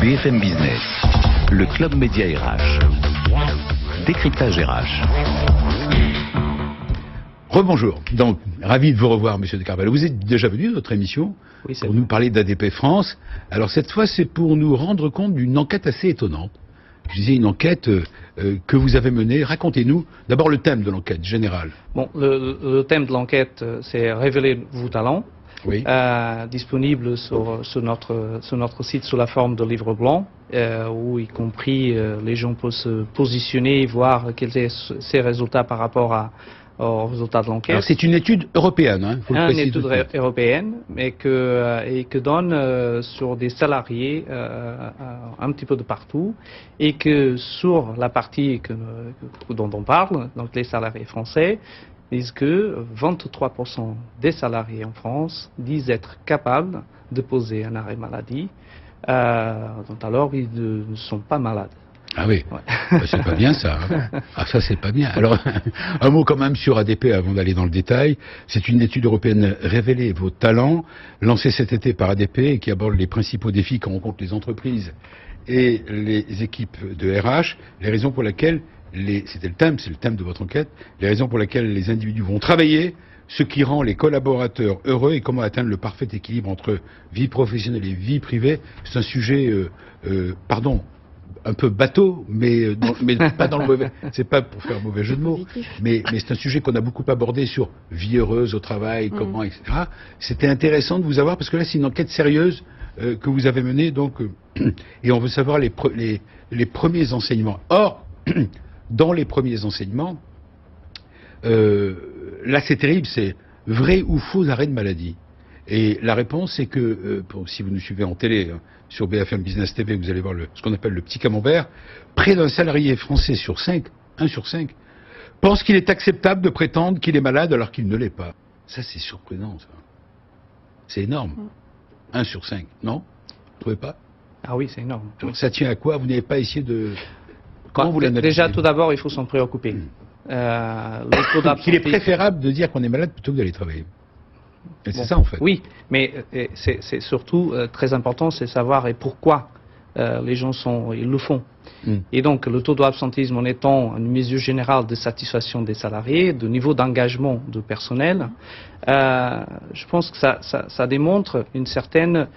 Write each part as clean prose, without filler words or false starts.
BFM Business, le Club Média RH, décryptage RH. Rebonjour. Donc, ravi de vous revoir, Monsieur de Carvalho. Vous êtes déjà venu à notre émission pour nous parler d'ADP France. Alors, cette fois, c'est pour nous rendre compte d'une enquête assez étonnante. Je disais une enquête que vous avez menée. Racontez-nous d'abord le thème de l'enquête générale. Bon, le thème de l'enquête, c'est révéler vos talents. Oui. Disponible sur notre site sous la forme de livre blanc, où y compris les gens peuvent se positionner et voir quels sont ces résultats par rapport aux résultats de l'enquête. Alors c'est une étude européenne, hein, faut le préciser. Une étude européenne, mais que donne sur des salariés un petit peu de partout, et que sur la partie dont on parle, donc les salariés français, disent que 23% des salariés en France disent être capables de poser un arrêt maladie, donc alors ils ne sont pas malades. Ah oui, ouais. Bah, c'est pas bien ça. Hein. Ah ça c'est pas bien. Alors un mot quand même sur ADP avant d'aller dans le détail. C'est une étude européenne révélée vos talents, lancée cet été par ADP et qui aborde les principaux défis que rencontrent les entreprises et les équipes de RH, les raisons pour lesquelles c'est le thème de votre enquête, les raisons pour lesquelles les individus vont travailler, ce qui rend les collaborateurs heureux et comment atteindre le parfait équilibre entre vie professionnelle et vie privée. C'est un sujet, un peu bateau, mais pas dans le mauvais. C'est pas pour faire mauvais jeu de mots, mais c'est un sujet qu'on a beaucoup abordé sur vie heureuse au travail, comment, etc. C'était intéressant de vous avoir parce que là c'est une enquête sérieuse que vous avez menée, donc, et on veut savoir les premiers enseignements. Or, dans les premiers enseignements, là c'est terrible, c'est vrai ou faux arrêt de maladie. Et la réponse c'est que, si vous nous suivez en télé, hein, sur BFM Business TV, vous allez voir ce qu'on appelle le petit camembert, près d'un salarié français sur 5, 1 sur 5, pense qu'il est acceptable de prétendre qu'il est malade alors qu'il ne l'est pas. Ça c'est surprenant, ça. C'est énorme. 1 sur 5, non? Vous trouvez pas? Ah oui, c'est énorme. Alors, ça tient à quoi? Vous n'avez pas essayé de... Comment vous l'analysez? Déjà, tout d'abord, il faut s'en préoccuper. Il est préférable de dire qu'on est malade plutôt que d'aller travailler. Et c'est ça, en fait. Oui, mais c'est surtout très important, c'est savoir et pourquoi les gens ils le font. Et donc, le taux d'absentéisme en étant une mesure générale de satisfaction des salariés, de niveau d'engagement du personnel, je pense que ça démontre une certaine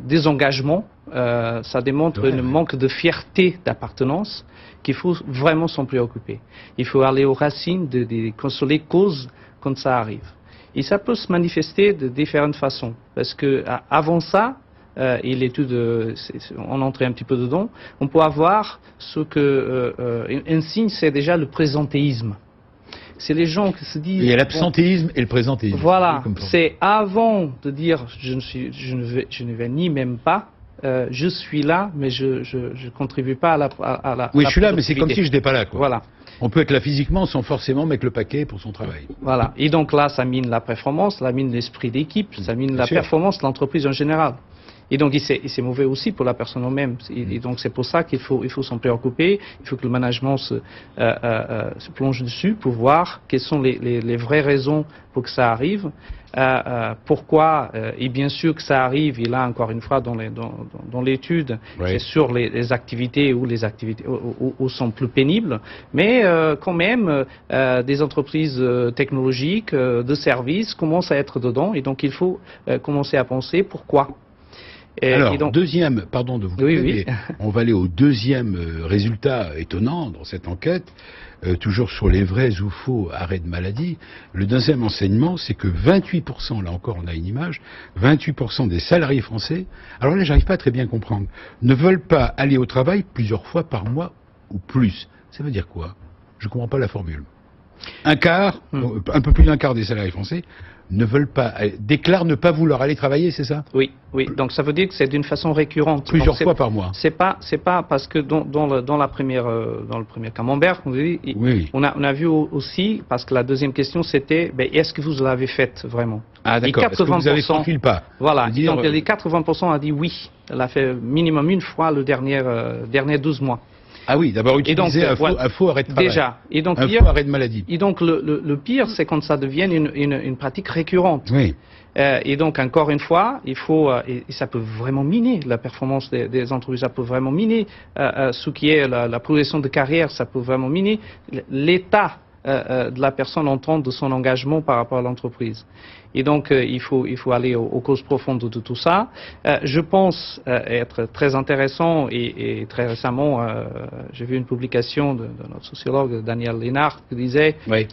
désengagement, ça démontre un manque de fierté d'appartenance qu'il faut vraiment s'en préoccuper. Il faut aller aux racines sur les causes quand ça arrive. Et ça peut se manifester de différentes façons, parce que avant ça, et l'étude, on entrait un petit peu dedans, on peut avoir ce que un signe, c'est déjà le présentéisme. C'est les gens qui se disent... Il y a l'absentéisme et le présentéisme. Voilà, c'est avant de dire je ne vais ni même pas, je suis là, mais je contribue pas à la oui, je suis là, mais c'est comme si je n'étais pas là, quoi. Voilà. On peut être là physiquement sans forcément mettre le paquet pour son travail. Voilà. Et donc là, ça mine la performance, ça mine l'esprit d'équipe, ça mine la performance de l'entreprise en général. Et donc, c'est mauvais aussi pour la personne elle-même. Et donc, c'est pour ça qu'il faut s'en préoccuper. Il faut que le management se plonge dessus pour voir quelles sont les vraies raisons pour que ça arrive. Pourquoi, et bien sûr que ça arrive, et là encore une fois dans l'étude, c'est sur les activités où sont plus pénibles, mais quand même des entreprises technologiques, de services commencent à être dedans, et donc il faut commencer à penser pourquoi. Alors, deuxième, pardon de vous couper, mais on va aller au deuxième résultat étonnant dans cette enquête, toujours sur les vrais ou faux arrêts de maladie. Le deuxième enseignement, c'est que 28%, là encore on a une image, 28% des salariés français, alors là j'arrive pas à très bien comprendre, ne veulent pas aller au travail plusieurs fois par mois ou plus. Ça veut dire quoi? Je comprends pas la formule. Un quart, un peu plus d'un quart des salariés français déclarent ne pas vouloir aller travailler, c'est ça? Oui. Donc ça veut dire que c'est d'une façon récurrente. Plusieurs fois par mois. C'est pas parce que dans le premier camembert, on a vu aussi, parce que la deuxième question c'était, est-ce que vous l'avez fait vraiment? Ah d'accord. Est-ce que vous avez franchi le pas? Voilà. Donc les 80% a dit oui. Elle a fait minimum une fois le dernier 12 mois. Ah oui, d'abord utiliser un faux arrêt de travail. Déjà. Et donc, un faux arrêt de maladie. Et donc le pire, c'est quand ça devient une pratique récurrente. Oui. Et donc, encore une fois, il faut, et ça peut vraiment miner la performance des entreprises, ça peut vraiment miner ce qui est la progression de carrière, ça peut vraiment miner l'état de la personne en tant de son engagement par rapport à l'entreprise. Et donc, il faut aller aux causes profondes de tout ça. Je pense être très intéressant et très récemment, j'ai vu une publication de notre sociologue Daniel Lénard qui disait oui.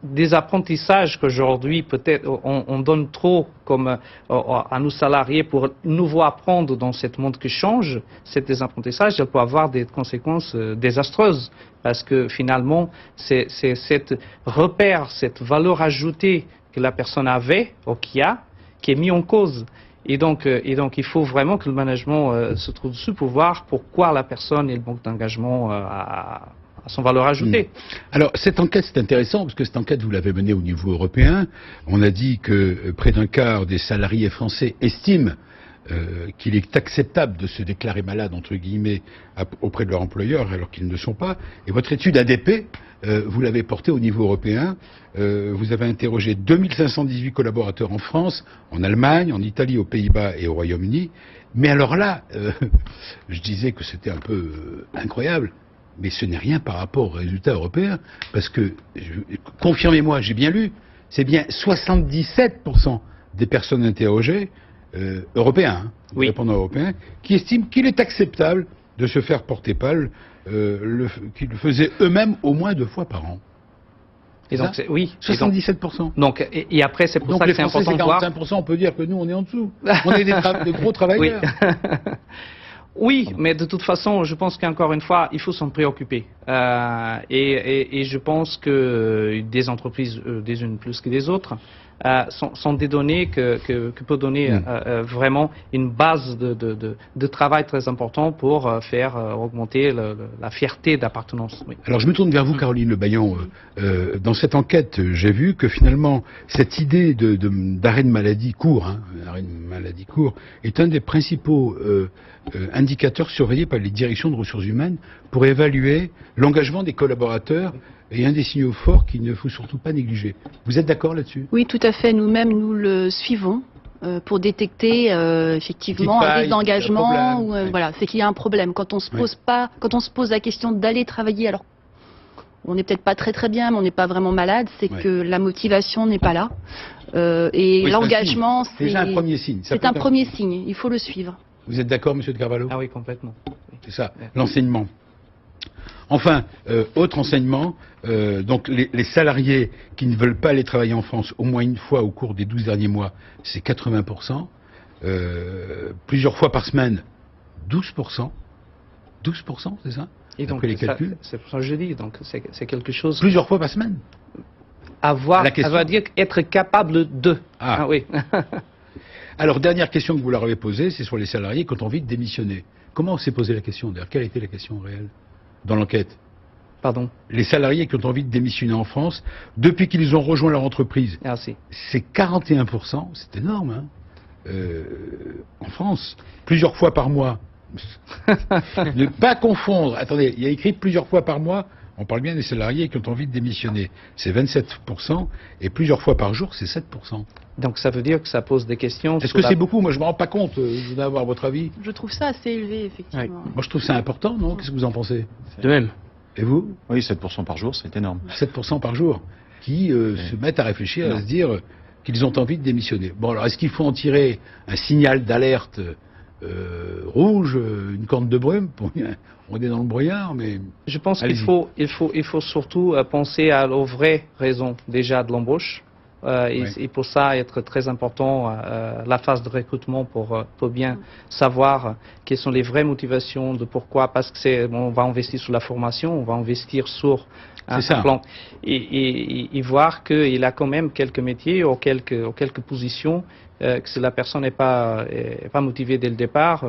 Des apprentissages qu'aujourd'hui peut-être on donne trop comme à nos salariés pour nouveau apprendre dans ce monde qui change, ces apprentissages, elles peuvent avoir des conséquences désastreuses parce que finalement c'est cette repère, cette valeur ajoutée que la personne avait ou qui est mis en cause. Et donc il faut vraiment que le management se trouve dessus pour voir pourquoi la personne et le manque d'engagement à son valeur ajoutée. Alors, cette enquête, c'est intéressant, parce que cette enquête, vous l'avez menée au niveau européen. On a dit que près d'un quart des salariés français estiment qu'il est acceptable de se déclarer malade, entre guillemets, auprès de leur employeur, alors qu'ils ne le sont pas. Et votre étude ADP, vous l'avez portée au niveau européen. Vous avez interrogé 2518 collaborateurs en France, en Allemagne, en Italie, aux Pays-Bas et au Royaume-Uni. Mais alors là, je disais que c'était un peu incroyable. Mais ce n'est rien par rapport aux résultats européens, parce que, confirmez-moi, j'ai bien lu, c'est bien 77% des personnes interrogées, européens, oui. répondants européens, qui estiment qu'il est acceptable de se faire porter pâle, qu'ils le faisaient eux-mêmes au moins 2 fois par an. Et donc, oui. 77%. Donc, et après, c'est pour ça que c'est important de voir. 45%, on peut dire que nous, on est en dessous. On est des gros travailleurs. Oui. Oui, mais de toute façon, je pense qu'encore une fois, il faut s'en préoccuper. Et je pense que des entreprises, des unes plus que des autres, sont des données que peut donner vraiment une base de travail très important pour faire augmenter la fierté d'appartenance. Oui. Alors je me tourne vers vous, Caroline Le Baillon. Dans cette enquête, j'ai vu que finalement, cette idée d'arrêt de maladie court, arrêt de maladie court, est un des principaux indicateurs surveillés par les directions de ressources humaines pour évaluer l'engagement des collaborateurs et un des signaux forts qu'il ne faut surtout pas négliger. Vous êtes d'accord là-dessus? Oui, tout à fait. Nous-mêmes, nous le suivons pour détecter effectivement un risque d'engagement. Oui. Voilà, c'est qu'il y a un problème. Quand on se pose la question d'aller travailler, alors on n'est peut-être pas très bien, mais on n'est pas vraiment malade, c'est que la motivation n'est pas là. Et l'engagement, c'est déjà un premier signe. C'est un premier signe. Il faut le suivre. Vous êtes d'accord, Monsieur de Carvalho? Ah oui, complètement. C'est ça, l'enseignement. Enfin, autre enseignement, donc les salariés qui ne veulent pas aller travailler en France au moins une fois au cours des 12 derniers mois, c'est 80%. Plusieurs fois par semaine, 12%. 12%, c'est ça? Et donc, les calculs. C'est pour ça que je dis, donc c'est quelque chose... Plusieurs fois par semaine? Ça veut dire être capable de. Ah oui. Alors, dernière question que vous leur avez posée, c'est sur les salariés qui ont envie de démissionner. Comment on s'est posé la question d'ailleurs? Quelle était la question réelle dans l'enquête? Pardon? Les salariés qui ont envie de démissionner en France, depuis qu'ils ont rejoint leur entreprise, c'est 41%, c'est énorme, en France, plusieurs fois par mois. Ne pas confondre, attendez, il y a écrit plusieurs fois par mois, on parle bien des salariés qui ont envie de démissionner, c'est 27%, et plusieurs fois par jour, c'est 7%. Donc ça veut dire que ça pose des questions. Est-ce que c'est beaucoup? Moi je ne me rends pas compte, je voudrais avoir votre avis. Je trouve ça assez élevé, effectivement. Oui. Moi je trouve ça important, non? Qu'est-ce que vous en pensez? De même. Et vous? Oui, 7% par jour, c'est énorme. 7% par jour, qui se mettent à réfléchir, à se dire qu'ils ont envie de démissionner. Bon alors est-ce qu'il faut en tirer un signal d'alerte rouge, une corne de brume? On est dans le brouillard, mais... Je pense qu'il faut surtout penser aux vraies raisons déjà de l'embauche. Et pour ça, être très important la phase de recrutement pour bien savoir quelles sont les vraies motivations de pourquoi. Parce que on va investir sur la formation, on va investir sur un plan et voir qu'il a quand même quelques métiers ou quelques positions que si la personne n'est pas motivée dès le départ.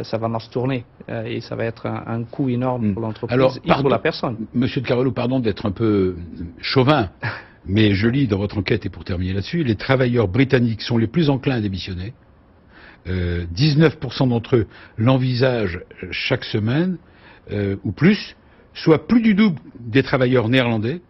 Ça va mal se tourner et ça va être un coût énorme pour l'entreprise et pour la personne. Monsieur de Carvalho, pardon d'être un peu chauvin, mais je lis dans votre enquête, et pour terminer là-dessus, les travailleurs britanniques sont les plus enclins à démissionner. 19% d'entre eux l'envisagent chaque semaine, ou plus, soit plus du double des travailleurs néerlandais,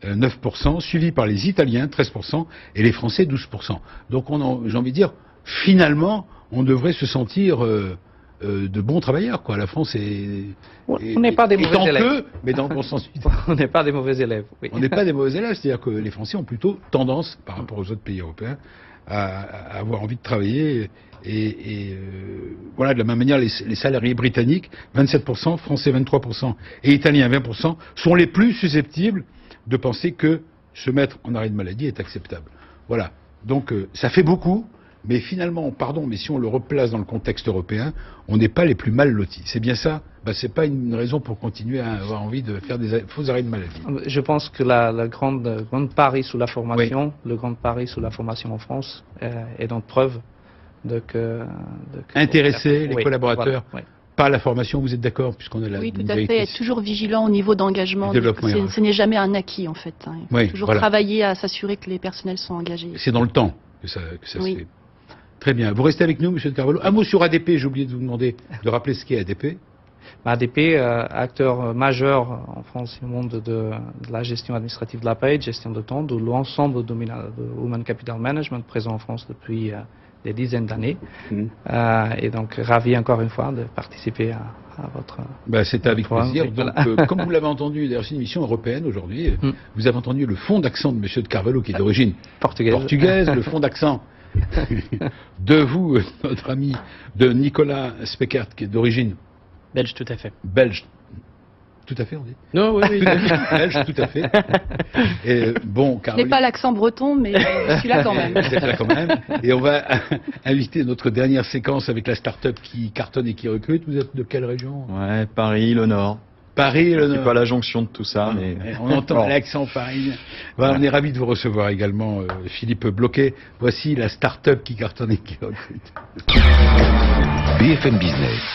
9%, suivi par les Italiens, 13%, et les Français, 12%. Donc j'ai envie de dire, finalement, on devrait se sentir de bons travailleurs, quoi. La France on n'est pas des mauvais élèves. Mais dans le bon sens du terme. On n'est pas des mauvais élèves. Oui. On n'est pas des mauvais élèves, c'est-à-dire que les Français ont plutôt tendance, par rapport aux autres pays européens, à avoir envie de travailler. Voilà, de la même manière, les salariés britanniques, 27%, français 23% et italiens 20%, sont les plus susceptibles de penser que se mettre en arrêt de maladie est acceptable. Voilà. Donc ça fait beaucoup, mais finalement, pardon, mais si on le replace dans le contexte européen, on n'est pas les plus mal lotis. C'est bien ça. C'est pas une raison pour continuer à avoir envie de faire des faux arrêts de maladie. Je pense que la grande pari sous la formation, le grand pari sous la formation en France est donc preuve intéresser les collaborateurs. Voilà, par la formation, vous êtes d'accord, puisqu'on a la Oui, tout à fait. Être toujours vigilant au niveau d'engagement. Ce n'est jamais un acquis, en fait. Il faut toujours travailler à s'assurer que les personnels sont engagés. C'est dans le temps que ça se fait. Très bien. Vous restez avec nous, Monsieur de Carvalho. Un mot sur ADP. J'ai oublié de vous demander de rappeler ce qu'est ADP. ADP, acteur majeur en France et au monde de la gestion administrative de la paie, de gestion de temps, de l'ensemble de Human Capital Management présent en France depuis des dizaines d'années. Et donc, ravi encore une fois de participer à votre... C'était avec plaisir. Donc, comme vous l'avez entendu, d'ailleurs, c'est une émission européenne aujourd'hui. Vous avez entendu le fond d'accent de M. de Carvalho, qui est d'origine portugaise, le fond d'accent de vous, notre ami, de Nicolas Speckert, qui est d'origine... Belge, tout à fait. Belge. Tout à fait, on dit. Non, oui. Belge, tout à fait. Et bon, Caroline... Je n'ai pas l'accent breton, mais je suis là quand même. Vous êtes là quand même. Et on va inviter notre dernière séquence avec la start-up qui cartonne et qui recrute. Vous êtes de quelle région? Ouais, Paris, le Nord. Paris, le Nord. C'est pas la jonction de tout ça, mais... On entend l'accent parisien. Voilà, on est ravis de vous recevoir également, Philippe Bloquet. Voici la start-up qui cartonne et qui recrute. BFM Business.